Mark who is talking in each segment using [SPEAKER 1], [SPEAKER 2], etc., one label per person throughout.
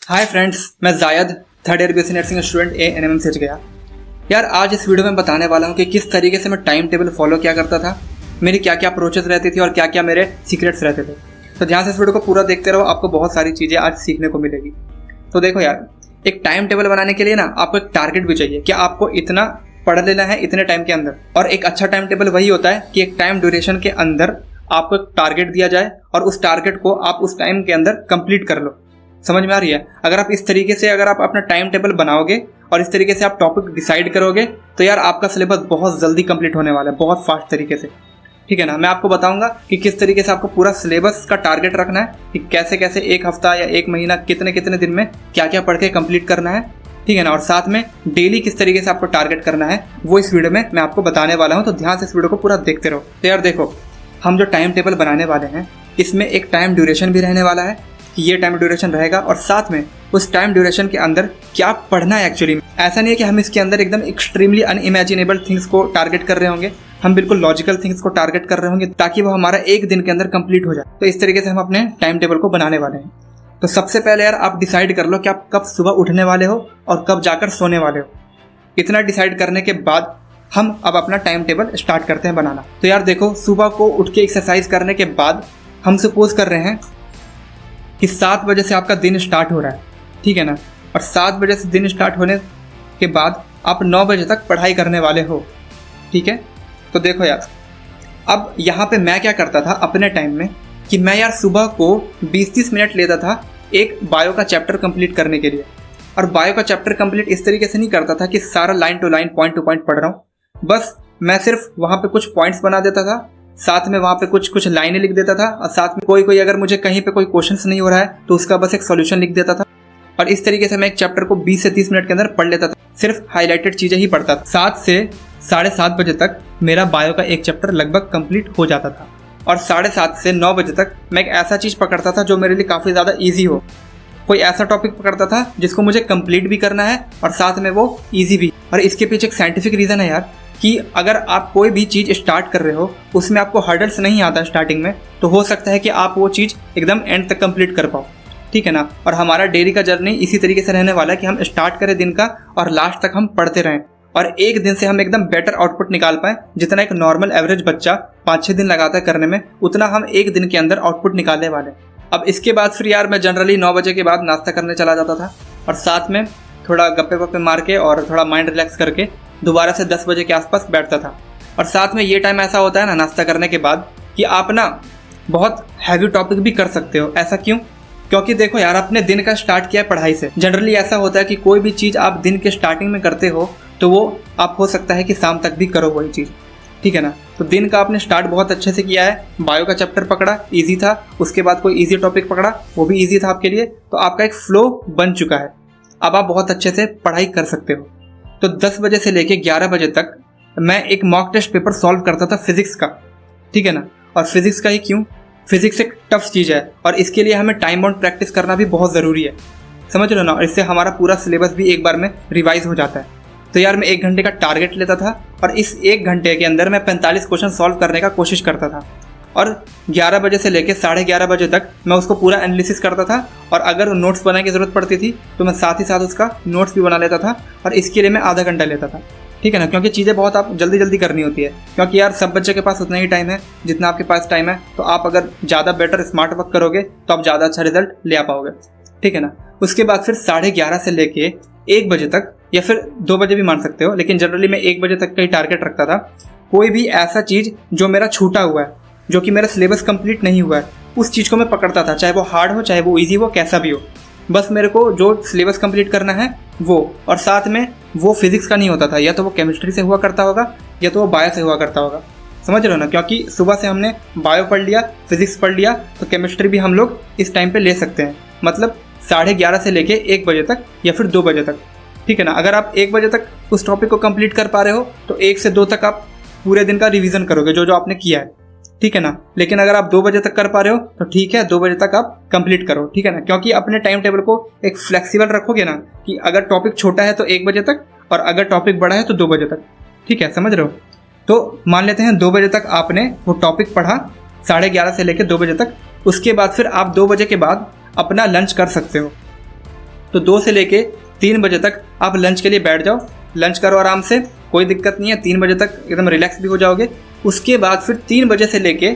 [SPEAKER 1] Hi friends, मैं जायद third year BSc nursing student ANM से गया। यार आज इस वीडियो में बताने वाला हूँ कि किस तरीके से मैं टाइम टेबल फॉलो किया करता था, मेरी क्या क्या अप्रोचेस रहती थी और क्या क्या मेरे सीक्रेट्स रहते थे। तो ध्यान से इस वीडियो को पूरा देखते रहो, आपको बहुत सारी चीज़ें आज सीखने को मिलेगी। तो देखो यार, एक टाइम टेबल बनाने के लिए ना आपको एक टारगेट भी चाहिए कि आपको इतना पढ़ लेना है इतने टाइम के अंदर। और एक अच्छा टाइम टेबल वही होता है कि एक टाइम ड्यूरेशन के अंदर आपको एक टारगेट दिया जाए और उस टारगेट को आप उस टाइम के अंदर कंप्लीट कर लो। समझ में आ रही है? अगर आप इस तरीके से अगर आप अपना टाइम टेबल बनाओगे और इस तरीके से आप टॉपिक डिसाइड करोगे तो यार आपका सिलेबस बहुत जल्दी कंप्लीट होने वाला है, बहुत फास्ट तरीके से। ठीक है ना? मैं आपको बताऊंगा कि किस तरीके से आपको पूरा सिलेबस का टारगेट रखना है, कि कैसे कैसे एक हफ्ता या एक महीना कितने कितने दिन में क्या क्या पढ़ के कंप्लीट करना है। ठीक है ना? और साथ में डेली किस तरीके से आपको टारगेट करना है वो इस वीडियो में मैं आपको बताने वाला हूँ। तो ध्यान से इस वीडियो को पूरा देखते रहो। तो यार देखो, हम जो टाइम टेबल बनाने वाले हैं इसमें एक टाइम ड्यूरेशन भी रहने वाला है कि ये टाइम ड्यूरेशन रहेगा, और साथ में उस टाइम ड्यूरेशन के अंदर क्या पढ़ना है एक्चुअली। ऐसा नहीं है कि हम इसके अंदर एकदम एक्सट्रीमली अनइमेजिनेबल थिंग्स को टारगेट कर रहे होंगे, हम बिल्कुल लॉजिकल थिंग्स को टारगेट कर रहे होंगे ताकि वो हमारा एक दिन के अंदर कंप्लीट हो जाए। तो इस तरीके से हम अपने टाइम टेबल को बनाने वाले हैं। तो सबसे पहले यार आप डिसाइड कर लो कि आप कब सुबह उठने वाले हो और कब जाकर सोने वाले हो। इतना डिसाइड करने के बाद हम अब अपना टाइम टेबल स्टार्ट करते हैं बनाना। तो यार देखो, सुबह को उठ के एक्सरसाइज करने के बाद हम सपोज कर रहे हैं कि 7 बजे से आपका दिन स्टार्ट हो रहा है। ठीक है ना? और 7 बजे से दिन स्टार्ट होने के बाद आप 9 बजे तक पढ़ाई करने वाले हो। ठीक है? तो देखो यार, अब यहाँ पे मैं क्या करता था अपने टाइम में कि मैं यार सुबह को 20-30 मिनट लेता था एक बायो का चैप्टर कंप्लीट करने के लिए। और बायो का चैप्टर कंप्लीट इस तरीके से नहीं करता था कि सारा line to line point to point पढ़ रहा हूँ। बस मैं सिर्फ वहाँ पे कुछ पॉइंट्स बना देता था, साथ में वहाँ पे कुछ लाइनें लिख देता था, और साथ में कोई अगर मुझे कहीं पे कोई क्वेश्चंस नहीं हो रहा है तो उसका बस एक सॉल्यूशन लिख देता था। और इस तरीके से मैं एक चैप्टर को 20 से 30 मिनट के अंदर पढ़ लेता था, सिर्फ हाईलाइटेड चीज़ें ही पढ़ता था। 7 से 7:30 बजे तक मेरा बायो का एक चैप्टर लगभग कंप्लीट हो जाता था। और 7:30 से 9 बजे तक मैं एक ऐसा चीज़ पकड़ता था जो मेरे लिए काफ़ी ज़्यादा ईजी हो। कोई ऐसा टॉपिक पकड़ता था जिसको मुझे कंप्लीट भी करना है और साथ में वो ईजी भी। और इसके पीछे एक साइंटिफिक रीज़न है यार कि अगर आप कोई भी चीज़ स्टार्ट कर रहे हो उसमें आपको हर्डल्स नहीं आता स्टार्टिंग में, तो हो सकता है कि आप वो चीज़ एकदम एंड तक कंप्लीट कर पाओ। ठीक है ना? और हमारा डेली का जर्नी इसी तरीके से रहने वाला है कि हम स्टार्ट करें दिन का और लास्ट तक हम पढ़ते रहें, और एक दिन से हम एकदम बेटर आउटपुट निकाल पाएँ। जितना एक नॉर्मल एवरेज बच्चा 5-6 दिन लगाता है करने में, उतना हम एक दिन के अंदर आउटपुट निकालने वाले। अब इसके बाद फिर यार मैं जनरली 9 बजे के बाद नाश्ता करने चला जाता था, और साथ में थोड़ा गप्पे वप्पे मार के और थोड़ा माइंड रिलैक्स करके दोबारा से 10 बजे के आसपास बैठता था। और साथ में ये टाइम ऐसा होता है ना नाश्ता करने के बाद कि आप ना बहुत हैवी टॉपिक भी कर सकते हो। ऐसा क्यों? क्योंकि देखो यार, आपने दिन का स्टार्ट किया है पढ़ाई से। जनरली ऐसा होता है कि कोई भी चीज़ आप दिन के स्टार्टिंग में करते हो तो वो आप हो सकता है कि शाम तक भी करो वही चीज़। ठीक है ना? तो दिन का आपने स्टार्ट बहुत अच्छे से किया है, बायो का चैप्टर पकड़ा, इजी था, उसके बाद कोई इजी टॉपिक पकड़ा, वो भी इजी था आपके लिए, तो आपका एक फ्लो बन चुका है। अब आप बहुत अच्छे से पढ़ाई कर सकते हो। तो 10 बजे से लेके 11 बजे तक मैं एक मॉक टेस्ट पेपर सॉल्व करता था फिजिक्स का। ठीक है ना? और फिजिक्स का ही क्यों? फिजिक्स एक टफ चीज़ है और इसके लिए हमें टाइम बाउंड प्रैक्टिस करना भी बहुत ज़रूरी है। समझ लो ना? और इससे हमारा पूरा सिलेबस भी एक बार में रिवाइज हो जाता है। तो यार मैं 1 घंटे का टारगेट लेता था और इस 1 घंटे के अंदर मैं 45 क्वेश्चन सॉल्व करने का कोशिश करता था। और 11 बजे से लेकर 11:30 बजे तक मैं उसको पूरा एनालिसिस करता था, और अगर नोट्स बनाने की ज़रूरत पड़ती थी तो मैं साथ ही साथ उसका नोट्स भी बना लेता था, और इसके लिए मैं आधा घंटा लेता था। ठीक है ना? क्योंकि चीज़ें बहुत आप जल्दी जल्दी करनी होती है, क्योंकि यार सब बच्चे के पास उतना ही टाइम है जितना आपके पास टाइम है। तो आप अगर ज़्यादा बेटर स्मार्ट वर्क करोगे तो आप ज़्यादा अच्छा रिजल्ट ले आ पाओगे। ठीक है ना? उसके बाद फिर 11:30 से लेके 1 बजे तक, या फिर 2 बजे भी मान सकते हो, लेकिन जनरली मैं 1 बजे तक का ही टारगेट रखता था। कोई भी ऐसा चीज़ जो मेरा छूटा हुआ है, जो कि मेरा सिलेबस कंप्लीट नहीं हुआ है, उस चीज़ को मैं पकड़ता था, चाहे वो हार्ड हो चाहे वो इजी हो, कैसा भी हो। बस मेरे को जो सिलेबस कंप्लीट करना है वो, और साथ में वो फिजिक्स का नहीं होता था, या तो वो केमिस्ट्री से हुआ करता होगा या तो वो बायो से हुआ करता होगा। समझ रहे हो ना? क्योंकि सुबह से हमने बायो पढ़ लिया, फिजिक्स पढ़ लिया, तो केमिस्ट्री भी हम लोग इस टाइम पे ले सकते हैं, मतलब 11:30 से लेके 1 बजे तक या फिर 2 बजे तक। ठीक है ना? अगर आप 1 बजे तक उस टॉपिक को कंप्लीट कर पा रहे हो तो 1 से 2 तक आप पूरे दिन का रिवीजन करोगे जो जो आपने किया है। ठीक है ना? लेकिन अगर आप 2 बजे तक कर पा रहे हो तो ठीक है, 2 बजे तक आप कंप्लीट करो। ठीक है ना? क्योंकि अपने टाइम टेबल को एक फ्लेक्सिबल रखोगे ना, कि अगर टॉपिक छोटा है तो 1 बजे तक, और अगर टॉपिक बड़ा है तो 2 बजे तक। ठीक है? समझ रहे हो? तो मान लेते हैं 2 बजे तक आपने वो टॉपिक पढ़ा, 11:30 से लेकर 2 बजे तक। उसके बाद फिर आप 2 बजे के बाद अपना लंच कर सकते हो। तो 2 से लेके 3 बजे तक आप लंच के लिए बैठ जाओ, लंच करो आराम से, कोई दिक्कत नहीं है, 3 बजे तक एकदम रिलैक्स भी हो जाओगे। उसके बाद फिर 3 बजे से लेके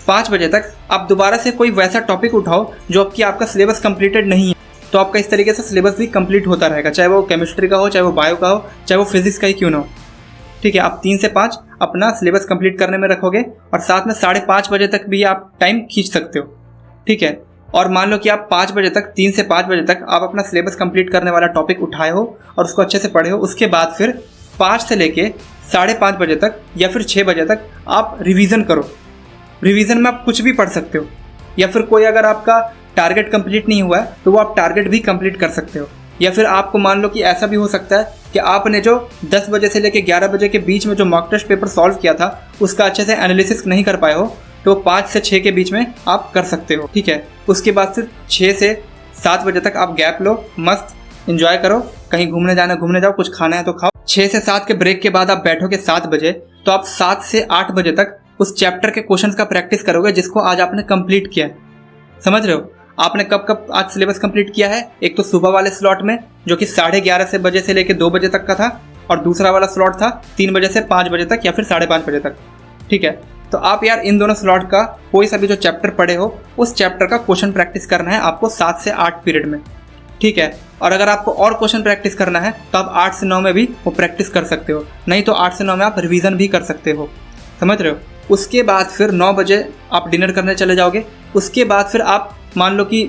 [SPEAKER 1] 5 बजे तक आप दोबारा से कोई वैसा टॉपिक उठाओ जो आपका सिलेबस कंप्लीटेड नहीं है, तो आपका इस तरीके से सिलेबस भी कंप्लीट होता रहेगा, चाहे वो केमिस्ट्री का हो, चाहे वो बायो का हो, चाहे वो फिजिक्स का ही क्यों ना हो। ठीक है, आप 3 से 5 अपना सिलेबस कंप्लीट करने में रखोगे और साथ में 5:30 बजे तक भी आप टाइम खींच सकते हो। ठीक है, और मान लो कि आप 5 बजे तक, 3 से 5 बजे तक आप अपना सिलेबस कंप्लीट करने वाला टॉपिक उठाए हो और उसको अच्छे से पढ़े हो। उसके बाद फिर 5 से लेके 5:30 बजे तक या फिर 6 बजे तक आप रिवीजन करो। रिवीजन में आप कुछ भी पढ़ सकते हो, या फिर कोई अगर आपका टारगेट कंप्लीट नहीं हुआ है तो वो आप टारगेट भी कंप्लीट कर सकते हो। या फिर आपको मान लो कि ऐसा भी हो सकता है कि आपने जो 10 बजे से लेकर 11 बजे के बीच में जो मॉक टेस्ट पेपर सॉल्व किया था उसका अच्छे से एनालिसिस नहीं कर पाए हो, तो 5 से 6 के बीच में आप कर सकते हो। ठीक है, उसके बाद फिर 6 से 7 बजे तक आप गैप लो, मस्त एंजॉय करो, कहीं घूमने जाओ, कुछ खाना है तो खाओ। 6 से 7 के ब्रेक के बाद आप बैठोगे 7 बजे, तो आप 7 से 8 बजे तक उस चैप्टर के क्वेश्चंस का प्रैक्टिस करोगे जिसको आज आपने कंप्लीट किया है। समझ रहे हो, आपने कब आज सिलेबस कंप्लीट किया है? एक तो सुबह वाले स्लॉट में जो कि 11:30 बजे से लेकर 2 बजे तक का था, और दूसरा वाला स्लॉट था 3 बजे से 5 बजे तक या फिर 5:30 बजे तक। ठीक है, तो आप यार इन दोनों स्लॉट का कोई सा भी जो चैप्टर पढ़े हो उस चैप्टर का क्वेश्चन प्रैक्टिस करना है आपको 7 से 8 पीरियड में। ठीक है, और अगर आपको और क्वेश्चन प्रैक्टिस करना है तो आप 8 से 9 में भी वो प्रैक्टिस कर सकते हो, नहीं तो 8 से 9 में आप रिवीजन भी कर सकते हो। समझ रहे हो? उसके बाद फिर 9 बजे आप डिनर करने चले जाओगे। उसके बाद फिर आप मान लो कि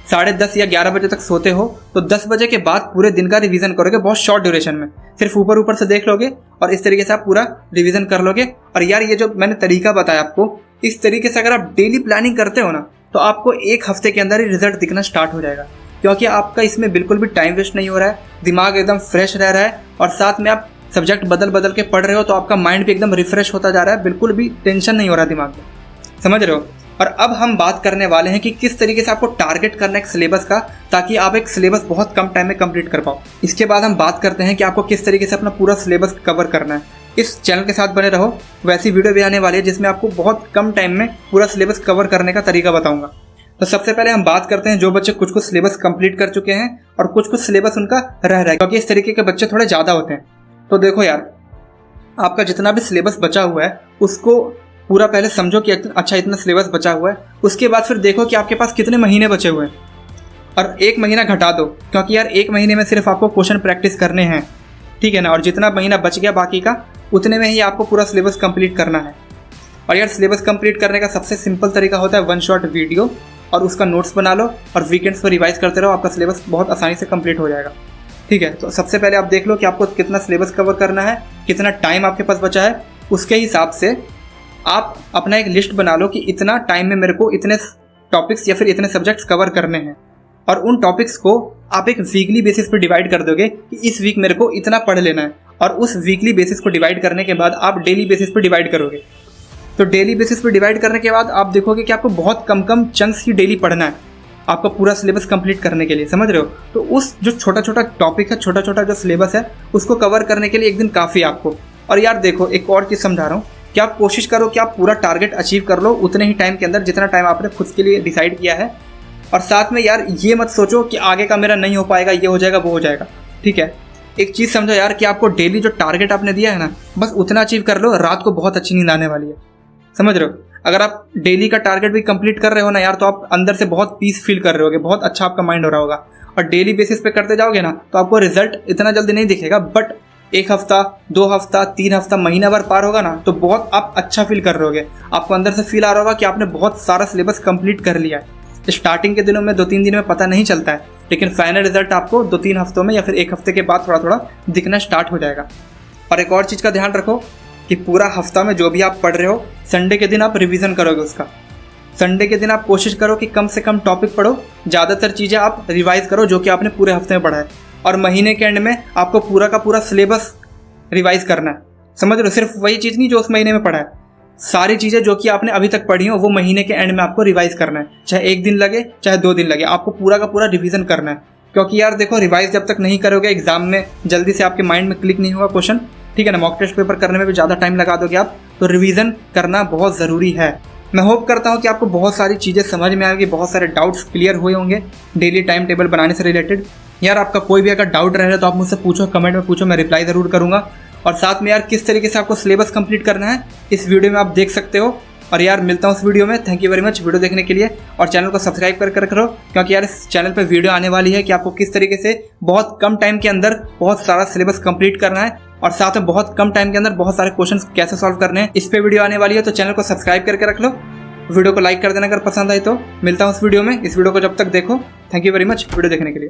[SPEAKER 1] 10:30 या 11 बजे तक सोते हो, तो 10 बजे के बाद पूरे दिन का रिवीजन करोगे बहुत शॉर्ट ड्यूरेशन में, सिर्फ ऊपर से देख लोगे और इस तरीके से आप पूरा रिवीजन कर लोगे। और यार ये जो मैंने तरीका बताया आपको, इस तरीके से अगर आप डेली प्लानिंग करते हो ना तो आपको 1 हफ्ते के अंदर ही रिजल्ट दिखना स्टार्ट हो जाएगा, क्योंकि आपका इसमें बिल्कुल भी टाइम वेस्ट नहीं हो रहा है, दिमाग एकदम फ्रेश रह रहा है, और साथ में आप सब्जेक्ट बदल के पढ़ रहे हो तो आपका माइंड भी एकदम रिफ्रेश होता जा रहा है, बिल्कुल भी टेंशन नहीं हो रहा दिमाग में। समझ रहे हो? और अब हम बात करने वाले हैं कि किस तरीके से आपको टारगेट करना है एक सिलेबस का, ताकि आप एक सिलेबस बहुत कम टाइम में कंप्लीट कर पाओ। इसके बाद हम बात करते हैं कि आपको किस तरीके से अपना पूरा सिलेबस कवर करना है। इस चैनल के साथ बने रहो, वैसी वीडियो भी आने वाली है जिसमें आपको बहुत कम टाइम में पूरा सिलेबस कवर करने का तरीका बताऊंगा। तो सबसे पहले हम बात करते हैं जो बच्चे कुछ सिलेबस कंप्लीट कर चुके हैं और कुछ सिलेबस उनका रह रहा है, क्योंकि इस तरीके के बच्चे थोड़े ज़्यादा होते हैं। तो देखो यार, आपका जितना भी सिलेबस बचा हुआ है उसको पूरा पहले समझो कि अच्छा इतना सिलेबस बचा हुआ है। उसके बाद फिर देखो कि आपके पास कितने महीने बचे हुए हैं और 1 महीना घटा दो, क्योंकि यार 1 महीने में सिर्फ आपको क्वेश्चन प्रैक्टिस करने हैं। ठीक है ना, और जितना महीना बच गया बाकी का उतने में ही आपको पूरा सिलेबस कंप्लीट करना है। और यार सिलेबस कंप्लीट करने का सबसे सिंपल तरीका होता है 1 शॉट वीडियो, और उसका नोट्स बना लो और वीकेंड्स पर रिवाइज करते रहो, आपका सिलेबस बहुत आसानी से कंप्लीट हो जाएगा। ठीक है, तो सबसे पहले आप देख लो कि आपको कितना सिलेबस कवर करना है, कितना टाइम आपके पास बचा है। उसके हिसाब से आप अपना एक लिस्ट बना लो कि इतना टाइम में मेरे को इतने टॉपिक्स या फिर इतने सब्जेक्ट्स कवर करने हैं, और उन टॉपिक्स को आप एक वीकली बेसिस पर डिवाइड कर दोगे कि इस वीक मेरे को इतना पढ़ लेना है, और उस वीकली बेसिस को डिवाइड करने के बाद आप डेली बेसिस पर डिवाइड करोगे। तो डेली बेसिस पर डिवाइड करने के बाद आप देखोगे कि आपको बहुत कम चंक्स ही डेली पढ़ना है आपका पूरा सिलेबस कंप्लीट करने के लिए। समझ रहे हो? तो उस जो छोटा टॉपिक है, छोटा जो सिलेबस है, उसको कवर करने के लिए एक दिन काफ़ी है आपको। और यार देखो, एक और चीज़ समझा रहा हूँ कि आप कोशिश करो कि आप पूरा टारगेट अचीव कर लो उतने ही टाइम के अंदर जितना टाइम आपने खुद के लिए डिसाइड किया है। और साथ में यार ये मत सोचो कि आगे का मेरा नहीं हो पाएगा, ये हो जाएगा, वो हो जाएगा। ठीक है, एक चीज़ समझो यार कि आपको डेली जो टारगेट आपने दिया है ना, बस उतना अचीव कर लो, रात को बहुत अच्छी नींद आने वाली है। समझ रहे हो? अगर आप डेली का टारगेट भी कंप्लीट कर रहे हो ना यार, तो आप अंदर से बहुत पीस फील कर रहे होगे, बहुत अच्छा आपका माइंड हो रहा होगा। और डेली बेसिस पे करते जाओगे ना तो आपको रिजल्ट इतना जल्दी नहीं दिखेगा, बट 1 हफ्ता, 2 हफ्ता, 3 हफ्ता, महीना भर पार होगा ना तो बहुत आप अच्छा फील कर रहे होगे। आपको अंदर से फील आ रहा होगा कि आपने बहुत सारा सिलेबस कंप्लीट कर लिया है। स्टार्टिंग के दिनों में 2-3 दिन में पता नहीं चलता है, लेकिन फाइनल रिजल्ट आपको 2-3 हफ्तों में या फिर 1 हफ्ते के बाद थोड़ा दिखना स्टार्ट हो जाएगा। और एक और चीज़ का ध्यान रखो कि पूरा हफ्ता में जो भी आप पढ़ रहे हो, संडे के दिन आप रिवीजन करोगे उसका। संडे के दिन आप कोशिश करो कि कम से कम टॉपिक पढ़ो, ज़्यादातर चीज़ें आप रिवाइज करो जो कि आपने पूरे हफ्ते में पढ़ा है। और महीने के एंड में आपको पूरा का पूरा सिलेबस रिवाइज करना है। समझ लो, सिर्फ वही चीज़ नहीं जो उस महीने में पढ़ा है, सारी चीज़ें जो कि आपने अभी तक पढ़ी हो वो महीने के एंड में आपको रिवाइज करना है। चाहे 1 दिन लगे, चाहे 2 दिन लगे, आपको पूरा का पूरा रिवीजन करना है। क्योंकि यार देखो, रिवाइज जब तक नहीं करोगे, एग्जाम में जल्दी से आपके माइंड में क्लिक नहीं होगा क्वेश्चन। ठीक है ना, मॉक टेस्ट पेपर करने में भी ज़्यादा टाइम लगा दोगे आप, तो रिवीजन करना बहुत ज़रूरी है। मैं होप करता हूँ कि आपको बहुत सारी चीज़ें समझ में आएगी, बहुत सारे डाउट्स क्लियर हुए होंगे डेली टाइम टेबल बनाने से रिलेटेड। यार आपका कोई भी अगर डाउट रह रहा है तो आप मुझसे पूछो, कमेंट में पूछो, मैं रिप्लाई ज़रूर करूँगा। और साथ में यार किस तरीके से आपको सिलेबस कंप्लीट करना है इस वीडियो में आप देख सकते हो। और यार मिलता हूँ उस वीडियो में। Thank you very much video देखने के लिए, और चैनल को सब्सक्राइब करके रखो, क्योंकि यार इस चैनल पे वीडियो आने वाली है कि आपको किस तरीके से बहुत कम टाइम के अंदर बहुत सारा सिलेबस कंप्लीट करना है, और साथ में बहुत कम टाइम के अंदर बहुत सारे क्वेश्चंस कैसे सॉल्व करने हैं, इस पे वीडियो आने वाली है। तो चैनल को सब्सक्राइब करके रख लो, वीडियो को लाइक कर देना अगर पसंद आए तो। मिलता हूँ उस वीडियो में। इस वीडियो को जब तक देखो, thank you very much video देखने के लिए।